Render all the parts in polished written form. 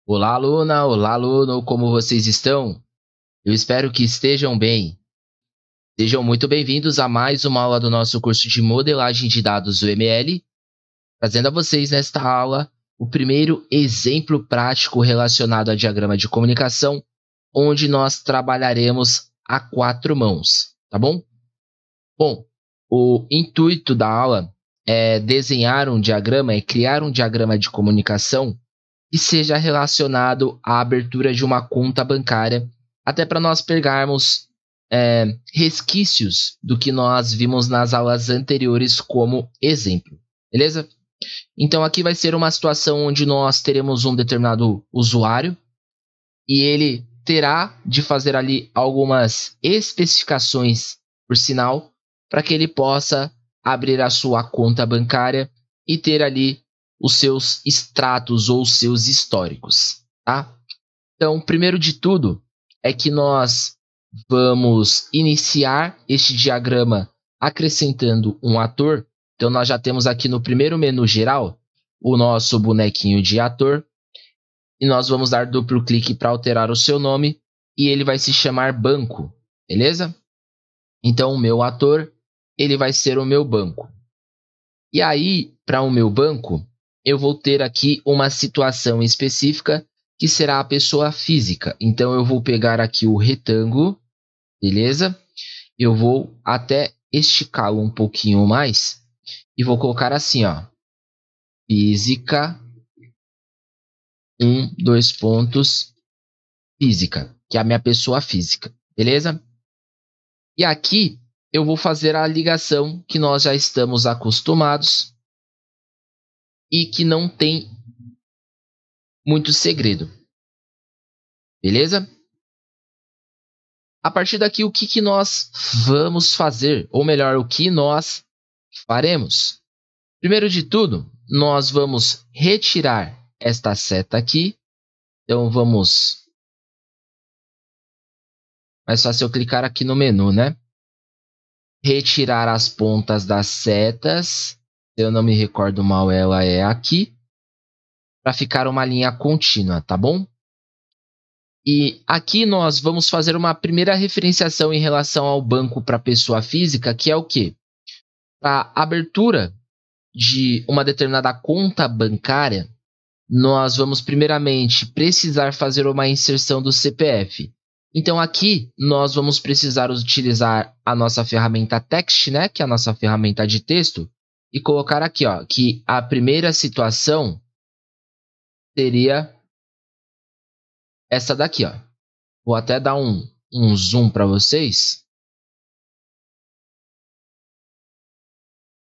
Olá, aluna! Olá, aluno! Como vocês estão? Eu espero que estejam bem. Sejam muito bem-vindos a mais uma aula do nosso curso de modelagem de dados UML, trazendo a vocês nesta aula o primeiro exemplo prático relacionado a diagrama de comunicação, onde nós trabalharemos a 4 mãos, tá bom? Bom, o intuito da aula é desenhar um diagrama, é criar um diagrama de comunicação que seja relacionado à abertura de uma conta bancária, até para nós pegarmos resquícios do que nós vimos nas aulas anteriores como exemplo, beleza? Então aqui vai ser uma situação onde nós teremos um determinado usuário e ele terá de fazer ali algumas especificações, por sinal, para que ele possa abrir a sua conta bancária e ter ali os seus extratos ou os seus históricos, tá? Então, primeiro de tudo, é que nós vamos iniciar este diagrama acrescentando um ator. Então, nós já temos aqui no primeiro menu geral o nosso bonequinho de ator. E nós vamos dar duplo clique para alterar o seu nome e ele vai se chamar banco, beleza? Então, o meu ator, ele vai ser o meu banco. E aí, para o meu banco, eu vou ter aqui uma situação específica que será a pessoa física. Então, eu vou pegar aqui o retângulo, beleza? Eu vou até esticá-lo um pouquinho mais e vou colocar assim, ó. Física, 2 pontos, física, que é a minha pessoa física, beleza? E aqui eu vou fazer a ligação que nós já estamos acostumados e que não tem muito segredo, beleza? A partir daqui, o que nós vamos fazer? Ou melhor, o que nós faremos? Primeiro de tudo, nós vamos retirar esta seta aqui. Então, vamos... Mais fácil eu clicar aqui no menu, né? Retirar as pontas das setas. Se eu não me recordo mal, ela é aqui. Para ficar uma linha contínua, tá bom? E aqui nós vamos fazer uma primeira referenciação em relação ao banco para pessoa física, que é o quê? Para abertura de uma determinada conta bancária, nós vamos primeiramente precisar fazer uma inserção do CPF. Então aqui nós vamos precisar utilizar a nossa ferramenta Text, né, que é a nossa ferramenta de texto, e colocar aqui, ó, que a primeira situação seria essa daqui, ó. Vou até dar um zoom para vocês.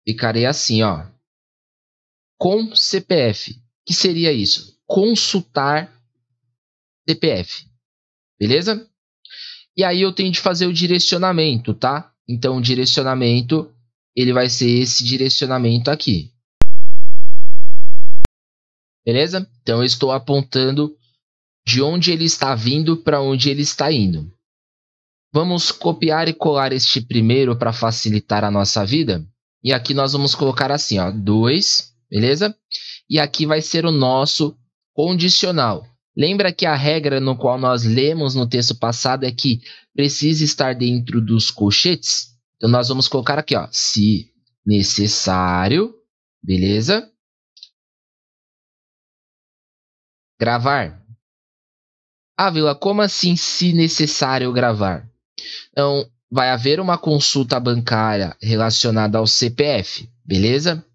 Ficarei assim, ó. Com CPF. O que seria isso? Consultar CPF. Beleza? E aí eu tenho de fazer o direcionamento, tá? Então o direcionamento, ele vai ser esse direcionamento aqui. Beleza? Então eu estou apontando de onde ele está vindo para onde ele está indo. Vamos copiar e colar este primeiro para facilitar a nossa vida. E aqui nós vamos colocar assim, ó, 2, beleza? E aqui vai ser o nosso condicional. Lembra que a regra no qual nós lemos no texto passado é que precisa estar dentro dos colchetes? Então, nós vamos colocar aqui, ó, se necessário, beleza? Gravar. Ah, Vila, como assim se necessário gravar? Então, vai haver uma consulta bancária relacionada ao CPF, beleza?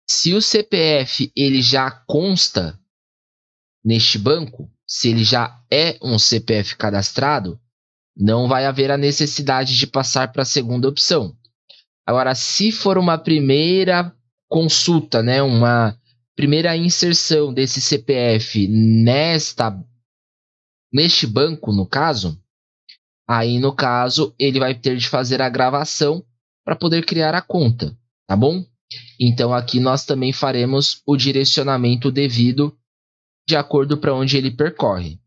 Se o CPF ele já consta neste banco, se ele já é um CPF cadastrado, não vai haver a necessidade de passar para a segunda opção. Agora, se for uma primeira consulta, né, uma primeira inserção desse CPF neste banco, no caso, aí no caso ele vai ter de fazer a gravação para poder criar a conta, tá bom? Então aqui nós também faremos o direcionamento devido de acordo para onde ele percorre,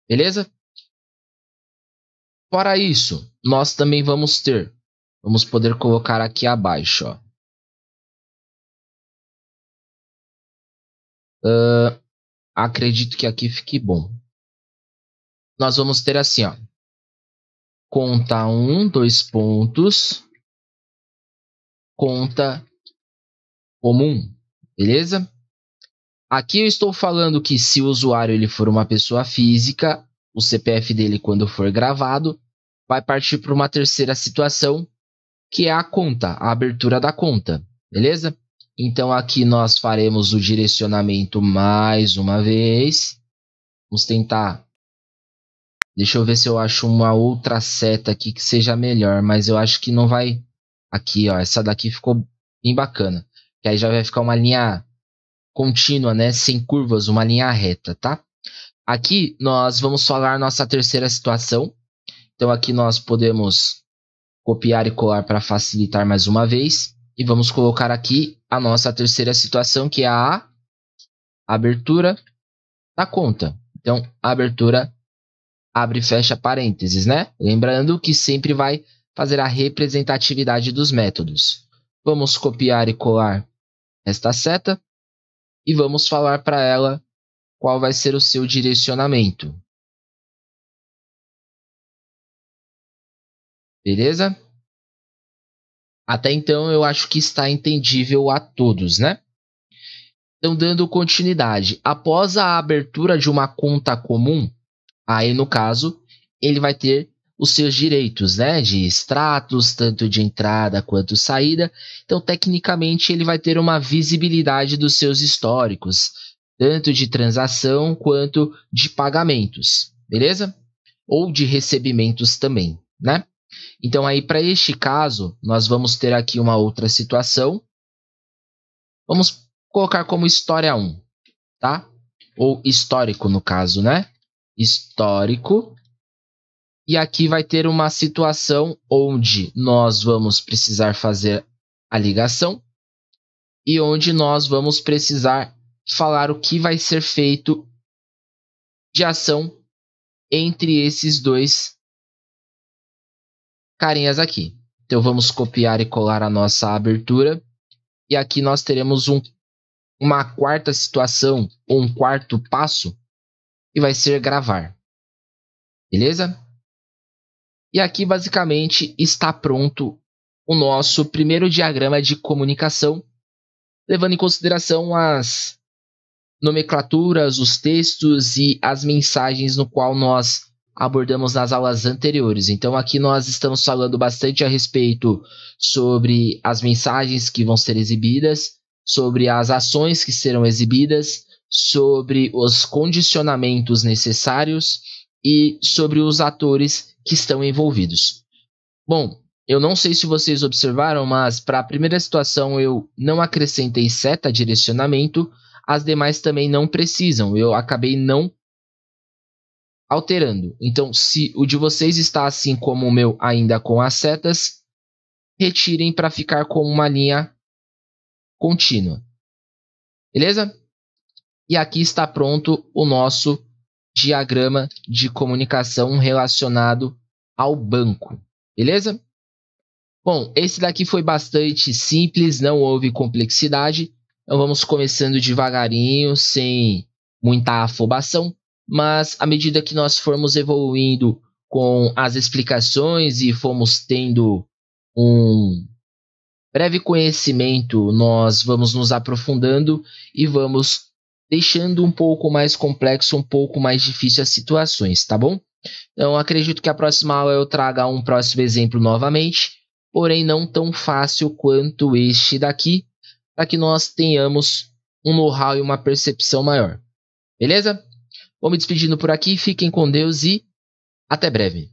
beleza? Fora isso, nós também vamos poder colocar aqui abaixo, ó. acredito que aqui fique bom. Nós vamos ter assim, ó. Conta 1, 2 pontos. Conta comum, beleza? Aqui eu estou falando que se o usuário ele for uma pessoa física, o CPF dele, quando for gravado, vai partir para uma terceira situação, que é a conta, a abertura da conta, beleza? Então aqui nós faremos o direcionamento mais uma vez. Vamos tentar. Deixa eu ver se eu acho uma outra seta aqui que seja melhor, mas eu acho que não vai. Aqui, ó, essa daqui ficou bem bacana. Que aí já vai ficar uma linha contínua, né? Sem curvas, uma linha reta, tá? Aqui nós vamos falar nossa terceira situação. Então aqui nós podemos copiar e colar para facilitar mais uma vez. E vamos colocar aqui a nossa terceira situação, que é a abertura da conta. Então, a abertura abre e fecha parênteses, né? Lembrando que sempre vai fazer a representatividade dos métodos. Vamos copiar e colar esta seta e vamos falar para ela qual vai ser o seu direcionamento. Beleza? Até então eu acho que está entendível a todos, né? Então, dando continuidade, após a abertura de uma conta comum, aí no caso, ele vai ter os seus direitos, né, de extratos, tanto de entrada quanto saída. Então, tecnicamente, ele vai ter uma visibilidade dos seus históricos, tanto de transação quanto de pagamentos, beleza? Ou de recebimentos também, né? Então, aí, para este caso, nós vamos ter aqui uma outra situação. Vamos colocar como história 1, tá? Ou histórico, no caso, né? Histórico. E aqui vai ter uma situação onde nós vamos precisar fazer a ligação e onde nós vamos precisar falar o que vai ser feito de ação entre esses dois carinhas aqui. Então vamos copiar e colar a nossa abertura e aqui nós teremos uma quarta situação ou um quarto passo que vai ser gravar. Beleza? E aqui basicamente está pronto o nosso primeiro diagrama de comunicação, levando em consideração as nomenclaturas, os textos e as mensagens no qual nós abordamos nas aulas anteriores. Então aqui nós estamos falando bastante a respeito sobre as mensagens que vão ser exibidas, sobre as ações que serão exibidas, sobre os condicionamentos necessários e sobre os atores que estão envolvidos. Bom, eu não sei se vocês observaram, mas para a primeira situação eu não acrescentei seta direcionamento, as demais também não precisam, eu acabei não alterando. Então, se o de vocês está assim como o meu, ainda com as setas, retirem para ficar com uma linha contínua. Beleza? E aqui está pronto o nosso diagrama de comunicação relacionado ao banco. Beleza? Bom, esse daqui foi bastante simples, não houve complexidade. Então vamos começando devagarinho, sem muita afobação. Mas à medida que nós formos evoluindo com as explicações e fomos tendo um breve conhecimento, nós vamos nos aprofundando e vamos deixando um pouco mais complexo, um pouco mais difícil as situações, tá bom? Então acredito que a próxima aula eu traga um próximo exemplo novamente, porém não tão fácil quanto este daqui, para que nós tenhamos um know-how e uma percepção maior. Beleza? Vou me despedindo por aqui, fiquem com Deus e até breve.